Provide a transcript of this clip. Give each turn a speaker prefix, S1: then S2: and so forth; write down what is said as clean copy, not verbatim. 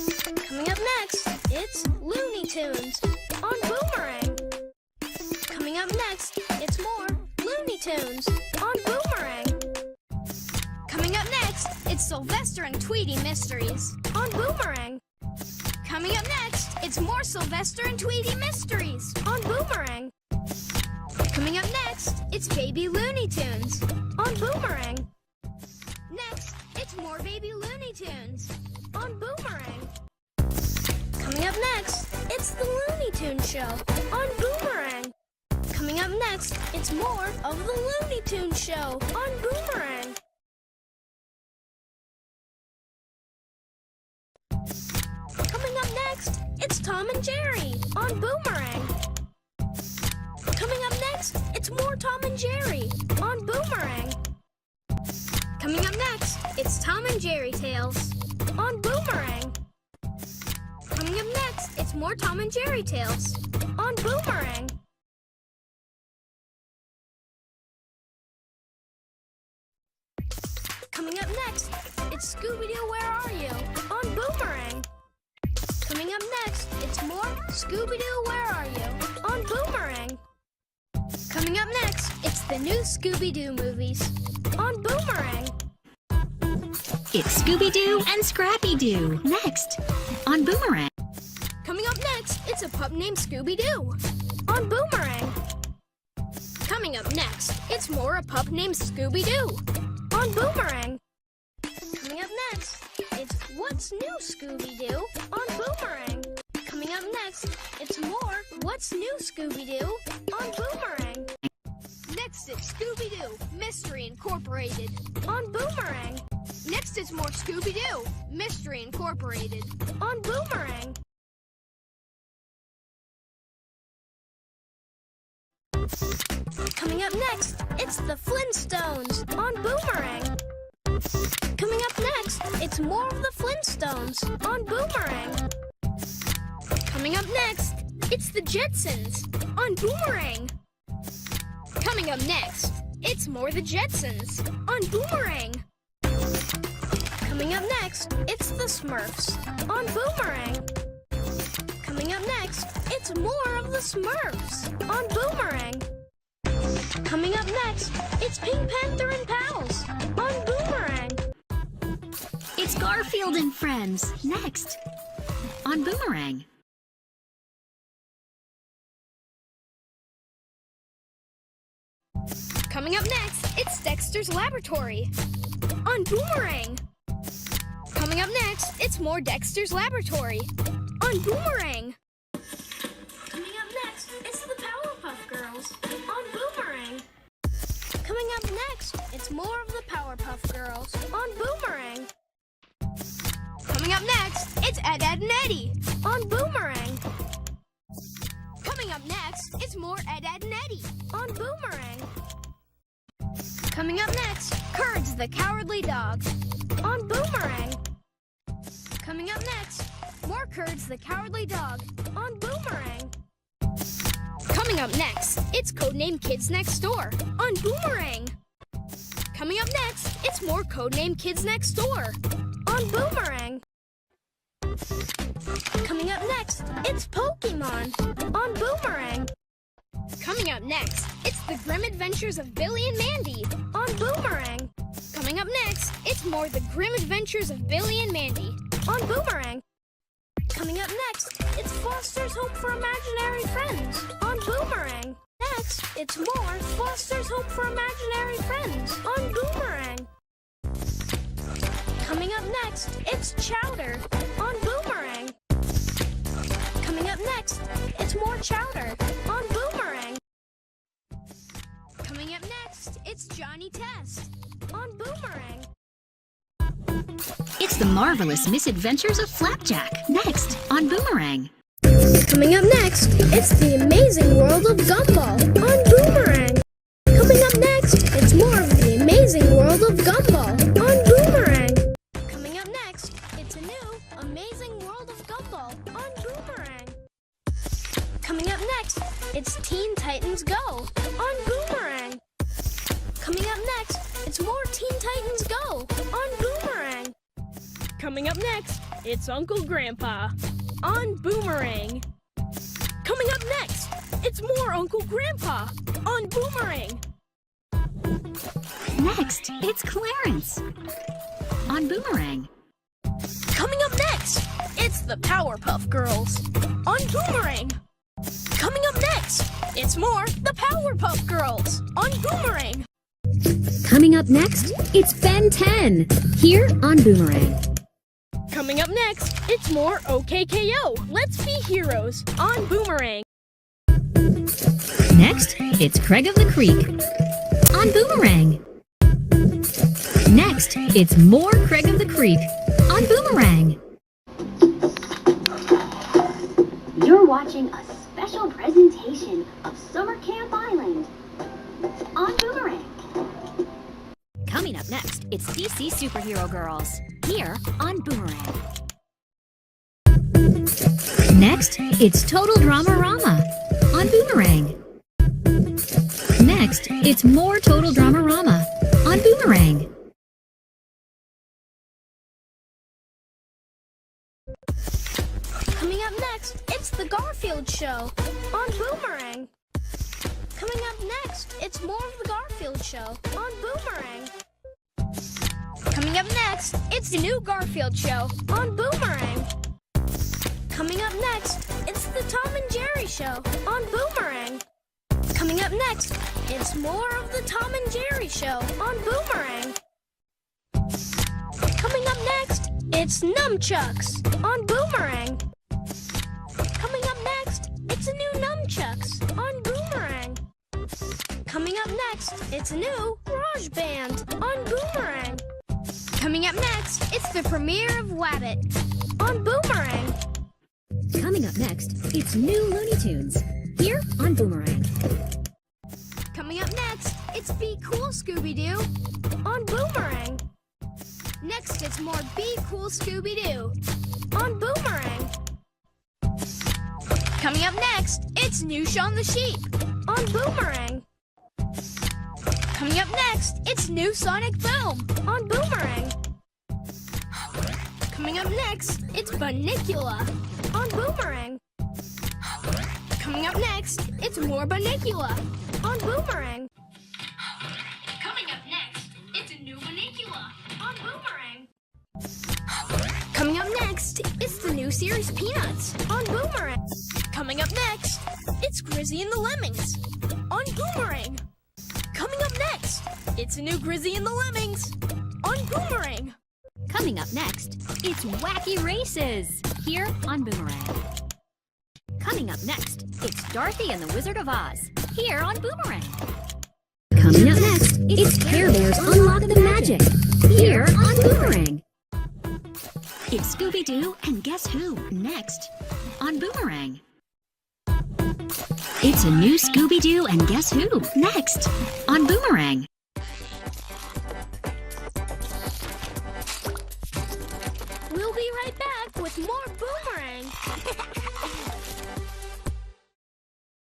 S1: Coming up next, it's Looney Tunes on Boomerang. Coming up next, it's more Looney Tunes on Boomerang. Coming up next, it's Sylvester and Tweety Mysteries on Boomerang. Coming up next, it's more Sylvester and Tweety Mysteries on Boomerang. Coming up next, it's Baby Looney Tunes on Boomerang. Next, it's more Baby Looney Tunes on Boomerang. Coming up next, it's the Looney Tunes Show on Boomerang. Coming up next, it's more of the Looney Tunes Show on Boomerang. Coming up next, it's Tom and Jerry on Boomerang. Coming up next, it's more Tom and Jerry on Boomerang. Coming up next, it's Tom and Jerry Tales on Boomerang. Coming up next, it's more Tom and Jerry Tales on Boomerang. Coming up next, it's Scooby-Doo, Where Are You? On Boomerang. Coming up next, it's more Scooby-Doo, Where Are You? On Boomerang. Coming up next, it's the new Scooby-Doo movies on Boomerang.
S2: It's Scooby-Doo and Scrappy-Doo next on Boomerang.
S1: Coming up next, it's a pup named Scooby-Doo on Boomerang. Coming up next, it's more a pup named Scooby-Doo on Boomerang. Coming up next, it's What's New Scooby-Doo on Boomerang. Coming up next, it's more What's New Scooby-Doo on Boomerang. Next, it's Scooby-Doo Mystery Incorporated on Boomerang. Next, it's more Scooby-Doo Mystery Incorporated on Boomerang. Coming up next, it's the Flintstones on Boomerang. Coming up next, it's more of the Flintstones on Boomerang. Coming up next, it's the Jetsons on Boomerang. Coming up next, it's more the Jetsons on Boomerang. Coming up next, it's the Smurfs on Boomerang. Coming up next, it's more of the Smurfs on Boomerang. Coming up next, it's Pink Panther and Pals on Boomerang.
S2: It's Garfield and Friends next on Boomerang.
S1: Coming up next, it's Dexter's Laboratory on Boomerang. Coming up next, it's more Dexter's Laboratory on Boomerang. Coming up next, it's the Powerpuff Girls on Boomerang. Coming up next, it's more of the Powerpuff Girls on Boomerang. Coming up next, it's Ed, Edd and Eddy on Boomerang. Coming up next, it's more Ed, Edd and Eddy on Boomerang. Coming up next, Courage the Cowardly Dog on Boomerang. Coming up next, more Courage the Cowardly Dog on Boomerang. Coming up next, it's Codename Kids Next Door on Boomerang. Coming up next, it's more Codename Kids Next Door on Boomerang. Coming up next, it's Pokemon on Boomerang. Coming up next, it's The Grim Adventures of Billy and Mandy on Boomerang. Coming up next, it's more The Grim Adventures of Billy and Mandy on Boomerang. Coming up next, it's Foster's Home for Imaginary Friends on Boomerang. Next, it's more Foster's Home for Imaginary Friends on Boomerang. Coming up next, it's Chowder on Boomerang. Coming up next, it's more Chowder on Boomerang. Coming up next, it's Johnny Test on Boomerang.
S2: It's the Marvelous Misadventures of Flapjack next on Boomerang.
S1: Coming up next, it's the Amazing World of Gumball on Boomerang. Coming up next, it's more of the Amazing World of Gumball on Boomerang. Coming up next, it's a new Amazing World of Gumball on Boomerang. Coming up next, it's Teen Titans Go on Boomerang. Coming up next, it's more Teen Titans Go on Boomerang. Coming up next,
S3: it's Uncle Grandpa on Boomerang. Coming up next, it's more Uncle Grandpa on Boomerang.
S2: Next, it's Clarence on Boomerang.
S3: Coming up next, it's the Powerpuff Girls on Boomerang. Coming up next, it's more the Powerpuff Girls on Boomerang.
S2: Coming up next, it's Ben 10 here on Boomerang.
S3: Coming up next, it's more OKKO, Let's Be Heroes on Boomerang.
S2: Next, it's Craig of the Creek on Boomerang. Next, it's more Craig of the Creek on Boomerang.
S4: You're watching a special presentation of Summer Camp Island on Boomerang.
S2: Coming up next, it's DC Superhero Girls here on Boomerang. Next, it's Total DramaRama on Boomerang. Next, it's more Total DramaRama on Boomerang.
S1: Coming up next, it's the Garfield Show on Boomerang. Coming up next, it's more of the Garfield Show on Boomerang. Coming up next, it's the new Garfield Show on Boomerang. Coming up next, it's the Tom and Jerry Show on Boomerang. Coming up next, it's more of the Tom and Jerry Show on Boomerang. Coming up next, it's Nunchucks on Boomerang. Coming up next, it's a new Nunchucks on Boomerang. Coming up next, it's a new Garage Band on Boomerang. Coming up next, it's the premiere of Wabbit on Boomerang.
S2: Coming up next, it's new Looney Tunes here on Boomerang.
S1: Coming up next, it's Be Cool Scooby-Doo on Boomerang. Next, it's more Be Cool Scooby-Doo on Boomerang. Coming up next, it's new Shaun the Sheep on Boomerang. Coming up next, it's new Sonic Boom on Boomerang. Coming up next, it's Bunnicula on Boomerang. Coming up next, it's more Bunnicula on Boomerang. Coming up next, it's a new Bunnicula on Boomerang. Coming up next, it's the new series Peanuts on Boomerang. Coming up next, it's Grizzy and the Lemmings on Boomerang. Coming up next, it's a new Grizzy and the Lemmings on Boomerang.
S2: Coming up next, it's Wacky Races here on Boomerang. Coming up next, it's Dorothy and the Wizard of Oz here on Boomerang. Coming up next, it's Care Bears Unlock the Magic here on Boomerang. It's Scooby-Doo and Guess Who next on Boomerang. It's a new Scooby-Doo and Guess Who next on Boomerang.